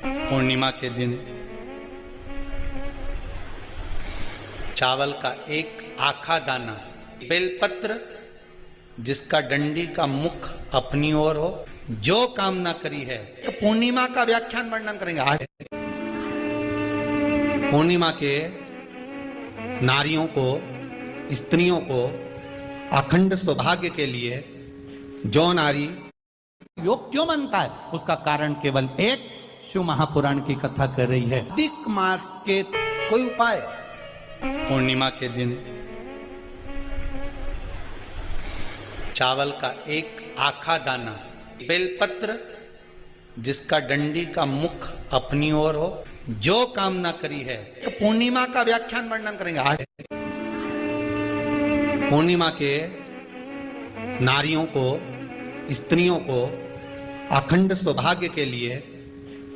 पूर्णिमा के दिन चावल का एक आखा दाना, बेलपत्र जिसका डंडी का मुख अपनी ओर हो, जो कामना करी है। तो पूर्णिमा का व्याख्यान वर्णन करेंगे आज। पूर्णिमा के नारियों को, स्त्रियों को अखंड सौभाग्य के लिए जो नारी योग क्यों बनता है, उसका कारण केवल एक शिव महापुराण की कथा कर रही है। अधिक मास के कोई उपाय। पूर्णिमा के दिन चावल का एक आखा दाना, बेलपत्र जिसका डंडी का मुख अपनी ओर हो, जो कामना करी है। तो पूर्णिमा का व्याख्यान वर्णन करेंगे आज। पूर्णिमा के नारियों को, स्त्रियों को अखंड सौभाग्य के लिए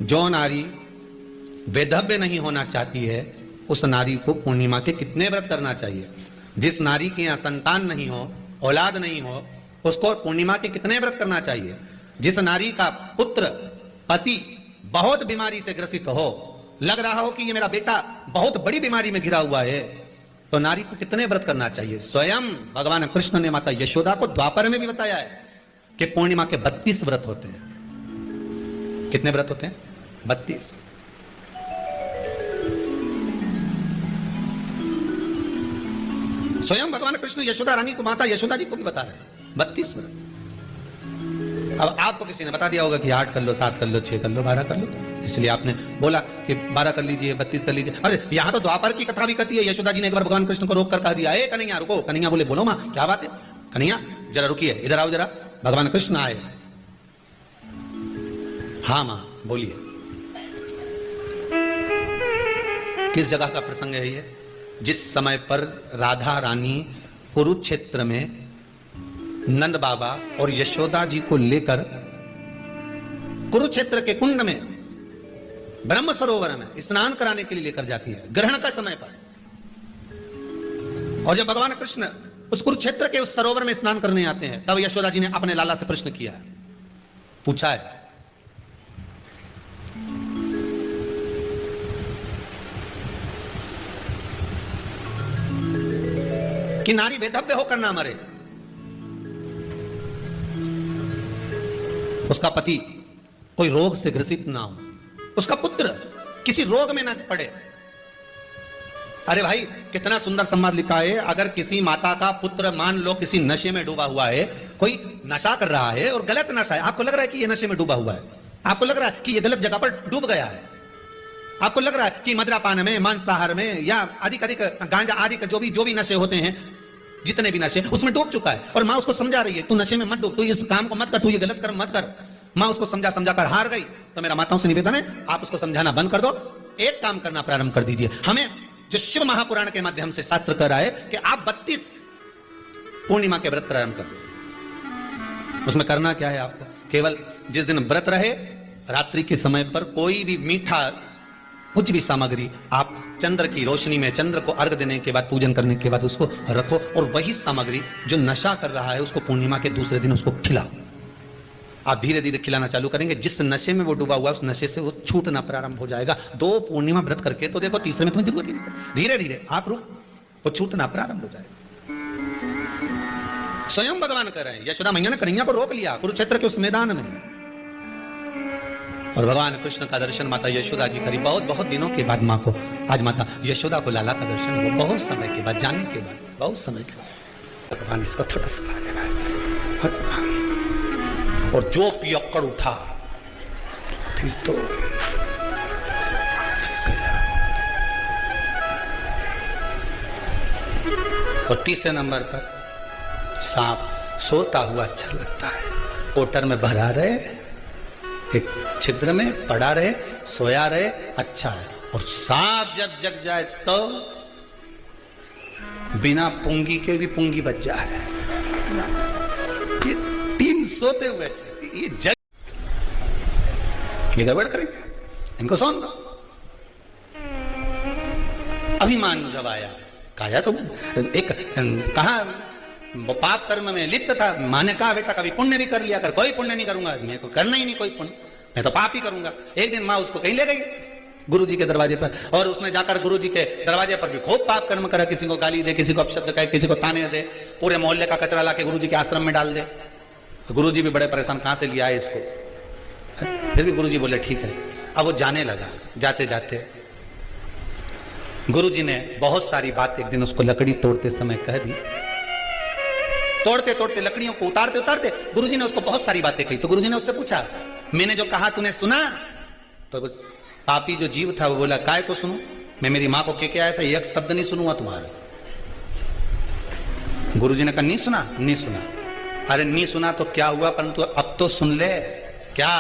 जो नारी वैधव्य नहीं होना चाहती है, उस नारी को पूर्णिमा के कितने व्रत करना चाहिए। जिस नारी के यहाँ संतान नहीं हो, औलाद नहीं हो, उसको पूर्णिमा के कितने व्रत करना चाहिए। जिस नारी का पुत्र, पति बहुत बीमारी से ग्रसित हो, लग रहा हो कि ये मेरा बेटा बहुत बड़ी बीमारी में घिरा हुआ है, तो नारी को कितने व्रत करना चाहिए। स्वयं भगवान कृष्ण ने माता यशोदा को द्वापर में भी बताया है कि पूर्णिमा के 32 व्रत होते हैं। कितने व्रत होते हैं? 32। स्वयं भगवान कृष्ण यशोदा रानी को, माता यशोदा जी को भी बता रहे हैं 32 व्रत। अब आपको किसी ने बता दिया होगा कि 8 कर लो, 7 कर लो, 6 कर लो, 12 कर लो, इसलिए आपने बोला कि 12 कर लीजिए, 32 कर लीजिए। अरे यहां तो द्वापर की कथा भी कहती है। यशोदा जी ने एक बार भगवान कृष्ण को रोक कर कह दिया, ए कन्हैया रुको। कन्हैया बोले, बोलो मां क्या बात है। कन्हैया जरा रुकिए, इधर आओ जरा। भगवान कृष्ण आए। हाँ मां बोलिए। किस जगह का प्रसंग है ये? जिस समय पर राधा रानी कुरुक्षेत्र में नंद बाबा और यशोदा जी को लेकर कुरुक्षेत्र के कुंड में, ब्रह्म सरोवर में स्नान कराने के लिए लेकर जाती है, ग्रहण का समय पर। और जब भगवान कृष्ण उस कुरुक्षेत्र के उस सरोवर में स्नान करने आते हैं, तब यशोदा जी ने अपने लाला से प्रश्न किया है, पूछा है कि नारी वैधव्य होकर ना मरे, उसका पति कोई रोग से ग्रसित ना हो, उसका पुत्र किसी रोग में ना पड़े। अरे भाई कितना सुंदर संवाद लिखा है। अगर किसी माता का पुत्र मान लो किसी नशे में डूबा हुआ है, कोई नशा कर रहा है और गलत नशा है, आपको लग रहा है कि ये नशे में डूबा हुआ है, आपको लग रहा है कि ये गलत जगह पर डूब गया है, आपको लग रहा है कि मदिरापान में, मांसाहार में या अधिक गांजा आदि का जो भी नशे होते हैं, जितने भी नशे, उसमें डूब चुका है। और माँ उसको समझा रही है, तू नशे में मत डूब, तू इस काम को मत कर, तू ये गलत कर्म मत कर। माँ उसको समझा कर हार गई। तो मेरा माताओं से निवेदन है, आप उसको समझाना बंद कर दो, एक काम करना प्रारंभ कर दीजिए। हमें जो शिव महापुराण के माध्यम से शास्त्र कह रहा है कि आप 32 पूर्णिमा के व्रत प्रारंभ कर दो। उसमें करना क्या है आपको? केवल जिस दिन व्रत रहे, रात्रि के समय पर कोई भी मीठा, कुछ भी सामग्री आप चंद्र की रोशनी में, चंद्र को अर्घ देने के बाद, पूजन करने के बाद उसको रखो, और वही सामग्री जो नशा कर रहा है उसको पूर्णिमा के दूसरे दिन उसको खिलाओ। आप धीरे धीरे खिलाना चालू करेंगे। जिस नशे में वो डूबा हुआ, उस नशे से वो छूटना प्रारंभ हो जाएगा। 2 पूर्णिमा व्रत करके तो देखो, तीसरे में तुम्हें जरूरत ही नहीं। धीरे धीरे आप रुक, वो छूटना प्रारंभ हो जाएगा। स्वयं भगवान कर रहे हैं। यशोदा मैया ने कन्हैया को रोक लिया कुरुक्षेत्र के उस मैदान में, और भगवान कृष्ण का दर्शन माता यशोदा जी करी। बहुत दिनों के बाद माँ को, आज माता यशोदा को लाला का दर्शन हुआ, बहुत समय के बाद, जाने के बाद, बहुत समय के बाद। भगवान इसको थोड़ा सा देना है। और जो पियक्कड़ उठा फिर तो और तीसरे नंबर पर सांप सोता हुआ अच्छा लगता है। कोटर में भरा रहे, एक छिद्र में पड़ा रहे, सोया रहे, अच्छा है। और सांप जब जग जाए तो बिना पुंगी के भी पुंगी बच जाए। ये 3 सोते हुए ये जग, ये गड़बड़ करेंगे, इनको सौन दो। अभिमान जब आया, कहा तो एक कहा पाप कर्म में लिप्त था। माँ ने कहा बेटा कभी पुण्य भी कर लिया कर। कोई पुण्य नहीं करूंगा, मेरे को करना ही नहीं कोई पुण्य। मैं तो पाप ही करूंगा। एक दिन माँ उसको कहीं ले गई गुरुजी के दरवाजे पर, और उसने जाकर गुरुजी के दरवाजे पर भी खूब पाप कर्म करा, किसी को गाली दे, किसी को अपशब्द कहे, किसी को ताने दे, पूरे मोहल्ले का कचरा लाके गुरुजी के आश्रम में डाल दे। गुरुजी भी बड़े परेशान, कहां से लिया है इसको। फिर भी गुरुजी बोले ठीक है। अब वो जाने लगा। जाते जाते गुरुजी ने बहुत सारी बात एक दिन उसको लकड़ी तोड़ते समय कह दी। तोड़ते तोड़ते लकड़ियों को उतारते उतारते गुरुजी ने उसको बहुत सारी बातें कही। तो गुरुजी ने उससे पूछा, मैंने जो कहा तूने सुना? तो पापी जो जीव था वो बोला, काय को सुनूं, मैं मेरी मां को कह के आया था, एक शब्द नहीं सुनूंगा तुम्हारा। गुरुजी ने कहा नहीं सुना? नहीं सुना। अरे नहीं सुना तो क्या हुआ, परंतु अब तो सुन ले। क्या?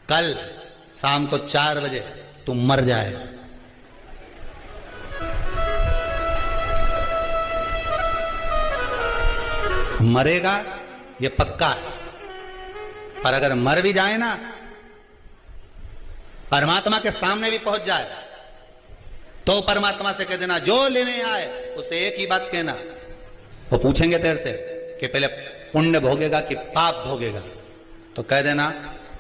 कल शाम को 4 बजे तू मर जाएगा। मरेगा ये पक्का है, पर अगर मर भी जाए ना, परमात्मा के सामने भी पहुंच जाए, तो परमात्मा से कह देना जो लेने आए उसे एक ही बात कहना। वो पूछेंगे तेरे से कि पहले पुण्य भोगेगा कि पाप भोगेगा, तो कह देना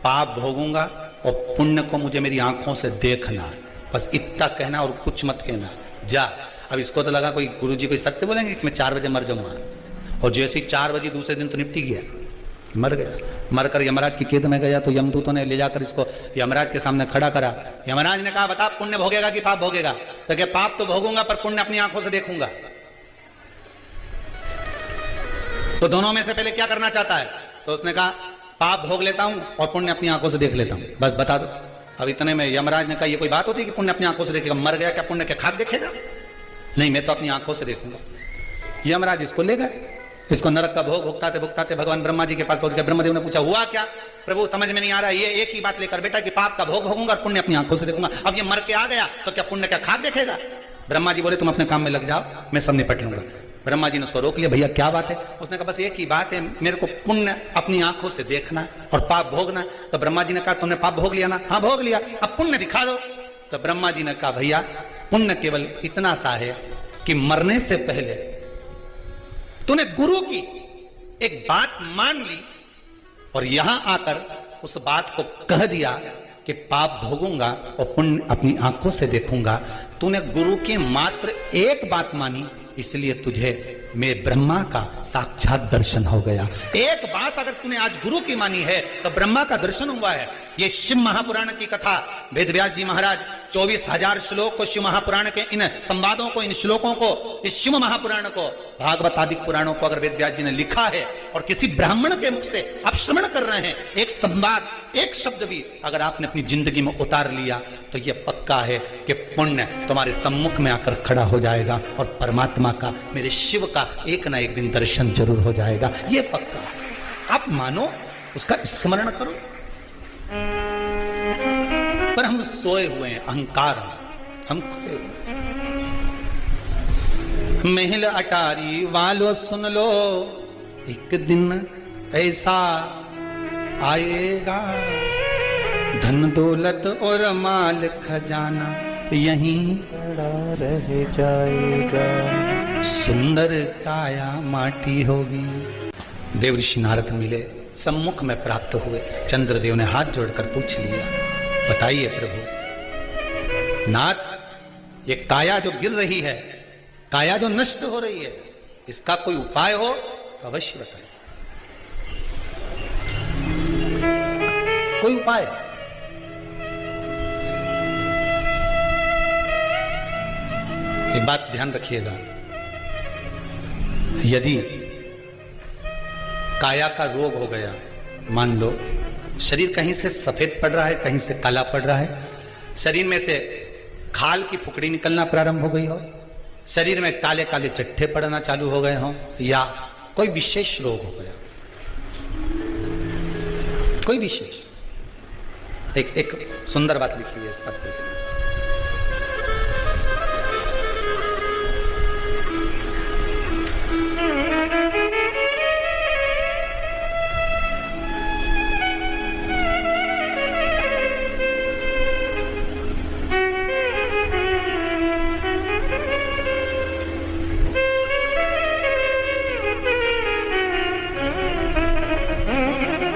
पाप भोगूंगा और पुण्य को मुझे मेरी आंखों से देखना। बस इतना कहना और कुछ मत कहना। जा। अब इसको तो लगा कोई गुरुजी कोई सत्य बोलेंगे कि मैं 4 बजे मर जाऊंगा, और जैसे ही 4 बजे दूसरे दिन तो निपटी गया, मर गया। मरकर यमराज की कैद में गया तो यमदूतों ने ले जाकर इसको यमराज के सामने खड़ा करा। यमराज ने कहा बता पुण्य भोगेगा कि पाप भोगेगा? तो क्या पाप तो भोगूंगा पर पुण्य अपनी आंखों से देखूंगा। तो दोनों में से पहले क्या करना चाहता है? तो उसने कहा पाप भोग लेता हूं और पुण्य अपनी आंखों से देख लेता हूं, बस बता दो। अब इतने में यमराज ने कहा ये कोई बात होती है कि पुण्य अपनी आंखों से देखेगा? मर गया क्या पुण्य के खाक देखेगा? नहीं, मैं तो अपनी आंखों से देखूंगा। यमराज इसको ले गए। इसको नरक का भोग भुगताते भुगताते भगवान ब्रह्मा जी के पास पहुंच गए। ब्रह्मदेव ने पूछा हुआ क्या? प्रभु समझ में नहीं आ रहा, ये एक ही बात लेकर बेटा कि पाप का भोग भोगूंगा और पुण्य अपनी आंखों से देखूंगा। अब ये मर के आ गया तो क्या पुण्य का खाक देखेगा? ब्रह्मा जी बोले तुम अपने काम में लग जाओ, मैं सब निपट लूंगा। ब्रह्मा जी ने उसको रोक लिया। भैया क्या बात है? उसने कहा बस एक ही बात है, मेरे को पुण्य अपनी आंखों से देखना और पाप भोगना। तो ब्रह्मा जी ने कहा तुमने पाप भोग लिया ना? हाँ भोग लिया, अब पुण्य दिखा दो। तो ब्रह्मा जी ने कहा भैया पुण्य केवल इतना सा है कि मरने से पहले तूने गुरु की एक बात मान ली और यहां आकर उस बात को कह दिया कि पाप भोगूंगा और पुण्य अपनी आंखों से देखूंगा। तूने गुरु की मात्र एक बात मानी, इसलिए तुझे मैं ब्रह्मा का साक्षात दर्शन हो गया। एक बात अगर तूने आज गुरु की मानी है तो ब्रह्मा का दर्शन हुआ है। ये शिव महापुराण की कथा वेद व्यास जी महाराज 24,000 श्लोक को, शिव महापुराण के इन संवादों को, इन श्लोकों को, इस शिव महापुराण को, भागवत आदि पुराणों को अगर वेद व्यास जी ने लिखा है और किसी ब्राह्मण के मुख से आप श्रवण कर रहे हैं, एक संवाद, एक शब्द भी अगर आपने अपनी जिंदगी में उतार लिया तो यह पक्का है कि पुण्य तुम्हारे सम्मुख में आकर खड़ा हो जाएगा और परमात्मा का, मेरे शिव का एक ना एक दिन दर्शन जरूर हो जाएगा। यह पक्का है। आप मानो, उसका स्मरण करो। पर हम सोए हुए हैं, अहंकार हम खोए हुए। महल अटारी वालों सुन लो, एक दिन ऐसा आएगा, धन दौलत और माल खजाना यहीं पड़ा रह जाएगा, सुंदर काया माटी होगी। देव ऋषि नारद मिले, सम्मुख में प्राप्त हुए। चंद्रदेव ने हाथ जोड़कर पूछ लिया, बताइए प्रभु नाथ, ये काया जो गिर रही है, काया जो नष्ट हो रही है, इसका कोई उपाय हो तो अवश्य बताइए। कोई उपाय? एक बात ध्यान रखिएगा, यदि काया का रोग हो गया, मान लो शरीर कहीं से सफेद पड़ रहा है, कहीं से काला पड़ रहा है, शरीर में से खाल की फुकड़ी निकलना प्रारंभ हो गई हो, शरीर में काले काले चट्टे पड़ना चालू हो गए हों, या कोई विशेष रोग हो गया, कोई विशेष। एक सुंदर बात लिखी हुई है इस पत्र में।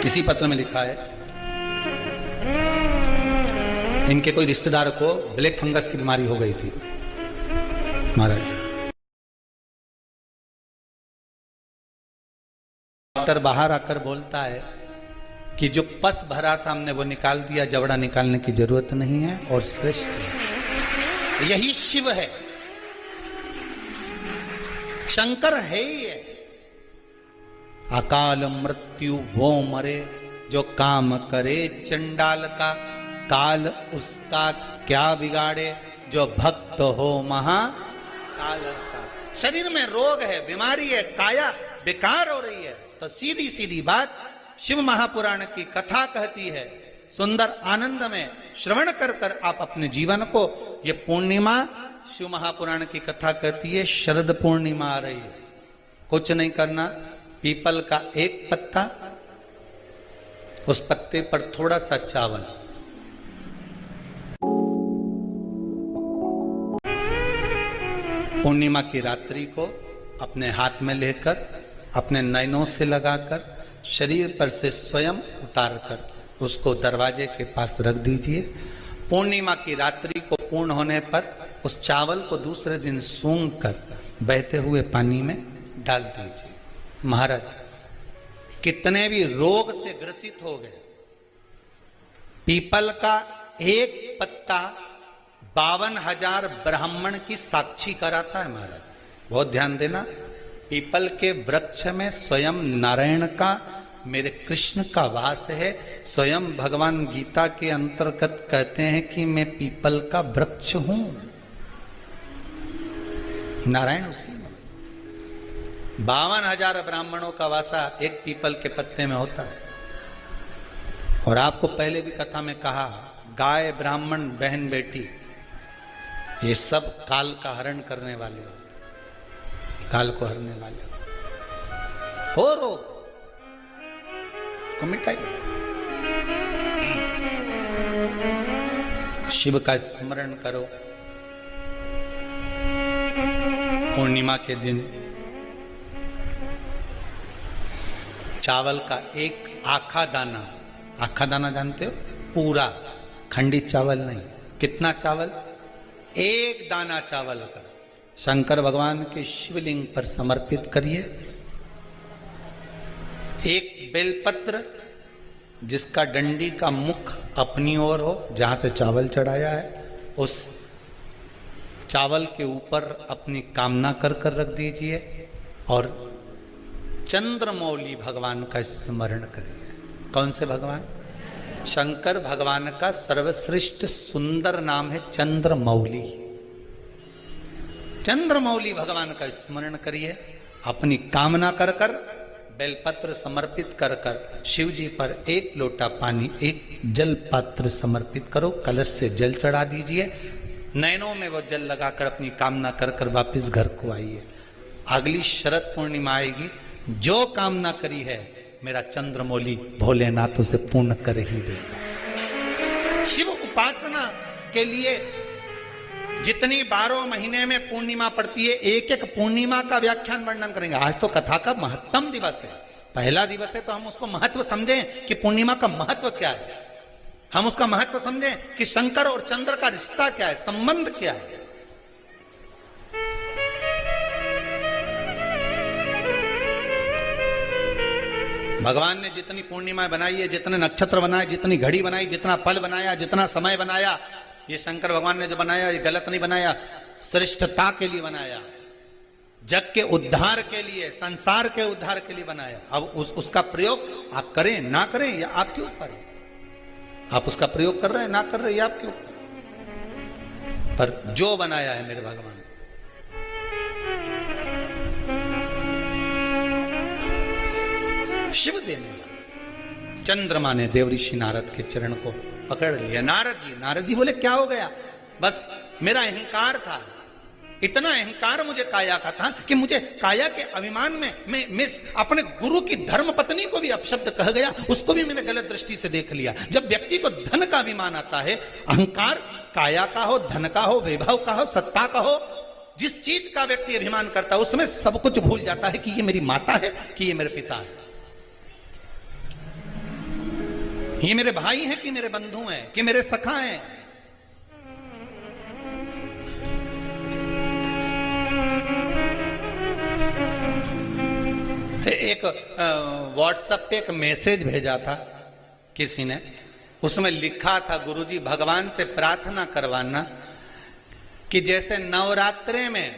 इसी पत्र में लिखा है, इनके कोई रिश्तेदार को ब्लैक फंगस की बीमारी हो गई थी महाराज। डॉक्टर बाहर आकर बोलता है कि जो पस भरा था हमने वो निकाल दिया, जबड़ा निकालने की जरूरत नहीं है और श्रेष्ठ है। यही शिव है, शंकर है ही है। अकाल मृत्यु वो मरे जो काम करे चंडाल का, काल उसका क्या बिगाड़े जो भक्त हो महाकाल का। शरीर में रोग है, बीमारी है, काया बेकार हो रही है, तो सीधी सीधी बात शिव महापुराण की कथा कहती है। सुंदर आनंद में श्रवण कर कर आप अपने जीवन को, ये पूर्णिमा शिव महापुराण की कथा कहती है, शरद पूर्णिमा आ रही है। कुछ नहीं करना, पीपल का एक पत्ता, उस पत्ते पर थोड़ा सा चावल, पूर्णिमा की रात्रि को अपने हाथ में लेकर, अपने नयनों से लगाकर, शरीर पर से स्वयं उतारकर उसको दरवाजे के पास रख दीजिए। पूर्णिमा की रात्रि को पूर्ण होने पर उस चावल को दूसरे दिन सूंघ कर बहते हुए पानी में डाल दीजिए। महाराज कितने भी रोग से ग्रसित हो गए, पीपल का एक पत्ता 52,000 ब्राह्मण की साक्षी कराता है। महाराज बहुत ध्यान देना, पीपल के वृक्ष में स्वयं नारायण का, मेरे कृष्ण का वास है। स्वयं भगवान गीता के अंतर्गत कहते हैं कि मैं पीपल का वृक्ष हूं, नारायण उसी में। 52,000 ब्राह्मणों का वासा एक पीपल के पत्ते में होता है। और आपको पहले भी कथा में कहा, गाय, ब्राह्मण, बहन, बेटी, ये सब काल का हरण करने वाले हो, काल को हरने वाले हो रोग को मिटाइए। शिव का स्मरण करो। पूर्णिमा के दिन चावल का एक आखा दाना, आखा दाना जानते हो, पूरा खंडित चावल नहीं, कितना चावल, एक दाना चावल का शंकर भगवान के शिवलिंग पर समर्पित करिए। एक बेलपत्र जिसका डंडी का मुख अपनी ओर हो, जहां से चावल चढ़ाया है, उस चावल के ऊपर अपनी कामना कर कर रख दीजिए और चंद्रमौली भगवान का स्मरण करिए। कौन से भगवान? शंकर भगवान का सर्वश्रेष्ठ सुंदर नाम है चंद्रमौली। चंद्रमौली भगवान का स्मरण करिए, अपनी कामना कर कर, बेलपत्र समर्पित कर कर शिव जी पर एक लोटा पानी, एक जल पात्र समर्पित करो, कलश से जल चढ़ा दीजिए, नैनों में वो जल लगाकर अपनी कामना कर कर वापिस घर को आइए। अगली शरद पूर्णिमा आएगी, जो कामना करी है मेरा चंद्रमौली भोलेनाथ उसे पूर्ण कर ही देगा। शिव उपासना के लिए जितनी 12 महीने में पूर्णिमा पड़ती है, एक एक पूर्णिमा का व्याख्यान वर्णन करेंगे। आज तो कथा का महत्तम दिवस है, पहला दिवस है, तो हम उसको महत्व समझें कि पूर्णिमा का महत्व क्या है, हम उसका महत्व समझें कि शंकर और चंद्र का रिश्ता क्या है, संबंध क्या है। भगवान ने जितनी पूर्णिमाएं बनाई है, जितने नक्षत्र बनाए, जितनी घड़ी बनाई, जितना पल बनाया, जितना समय बनाया, ये शंकर भगवान ने जो बनाया ये गलत नहीं बनाया, श्रेष्ठता के लिए बनाया, जग के उद्धार के लिए, संसार के उद्धार के लिए बनाया। अब उसका प्रयोग आप करें ना करें ये आपके ऊपर है, आप उसका प्रयोग कर रहे हैं ना कर रहे हैं ये आपके ऊपर, पर जो बनाया है मेरे भगवान, शिव देने लगा। चंद्रमा ने देवऋषि नारद के चरण को पकड़ लिया। नारद जी बोले क्या हो गया? बस मेरा अहंकार था, इतना अहंकार मुझे काया का था कि मुझे काया के अभिमान में मैं अपने गुरु की धर्म पत्नी को भी अपशब्द कह गया, उसको भी मैंने गलत दृष्टि से देख लिया। जब व्यक्ति को धन का अभिमान आता है, अहंकार काया का हो, धन का हो, वैभव का हो, सत्ता का हो, जिस चीज का व्यक्ति अभिमान करता है उसमें सब कुछ भूल जाता है कि ये मेरी माता है, कि ये मेरे पिता है, ये मेरे भाई हैं कि मेरे बंधु हैं, कि मेरे सखा हैं, एक व्हाट्सएप पे एक मैसेज भेजा था किसी ने, उसमें लिखा था गुरुजी भगवान से प्रार्थना करवाना कि जैसे नवरात्रे में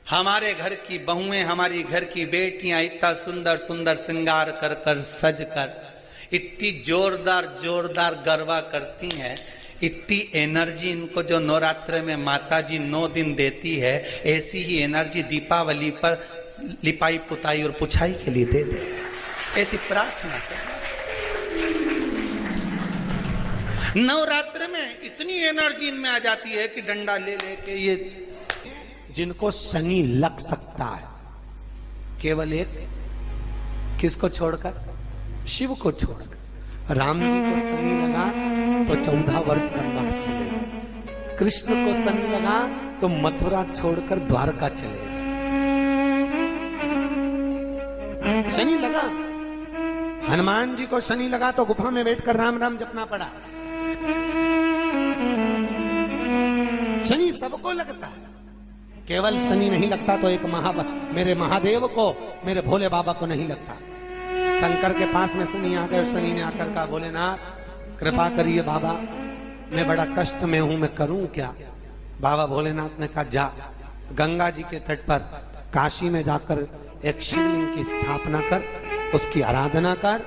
हमारे घर की बहुएं, हमारी घर की बेटियां इतना सुंदर सुंदर श्रृंगार कर कर सज कर इतनी जोरदार जोरदार गरबा करती हैं, इतनी एनर्जी इनको जो नवरात्रे में माता जी 9 दिन देती है, ऐसी ही एनर्जी दीपावली पर लिपाई पुताई और पुछाई के लिए दे दे, ऐसी प्रार्थना कर। नवरात्र में इतनी एनर्जी इनमें आ जाती है कि डंडा ले लेके ये, जिनको शनि लग सकता है केवल एक, किसको छोड़कर? शिव को छोड़कर। राम जी को शनि लगा तो 14 वर्ष वनवास चले गए, कृष्ण को शनि लगा तो मथुरा छोड़कर द्वारका चले गए। शनि लगा, हनुमान जी को शनि लगा तो गुफा में बैठकर राम राम जपना पड़ा। शनि सबको लगता है, केवल शनि नहीं लगता तो एक मेरे महादेव को, मेरे भोले बाबा को नहीं लगता। शंकर के पास में शनि आ गए, शनि ने आकर कहा भोलेनाथ कृपा करिए बाबा, मैं बड़ा कष्ट में हूं, मैं करूं क्या? बाबा भोलेनाथ ने कहा जा गंगा जी के तट पर काशी में जाकर एक शिवलिंग की स्थापना कर, उसकी आराधना कर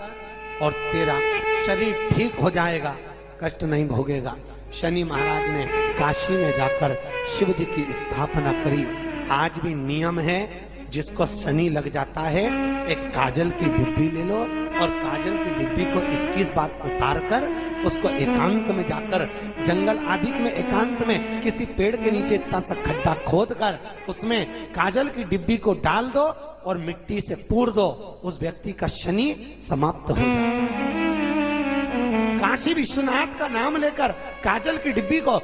और तेरा शरीर ठीक हो जाएगा, कष्ट नहीं भोगेगा। शनि महाराज ने काशी में जाकर शिव जी की स्थापना करी। आज भी नियम है, जिसको शनि लग जाता है एक काजल की डिब्बी ले लो और काजल की डिब्बी को 21 बार उतार कर उसको एकांत में जाकर, जंगल आदि में एकांत में किसी पेड़ के नीचे इतना सा खड्डा खोद कर उसमें काजल की डिब्बी को डाल दो और मिट्टी से पूर दो, उस व्यक्ति का शनि समाप्त हो जाता है। काशी विश्वनाथ का नाम लेकर काजल की डिब्बी को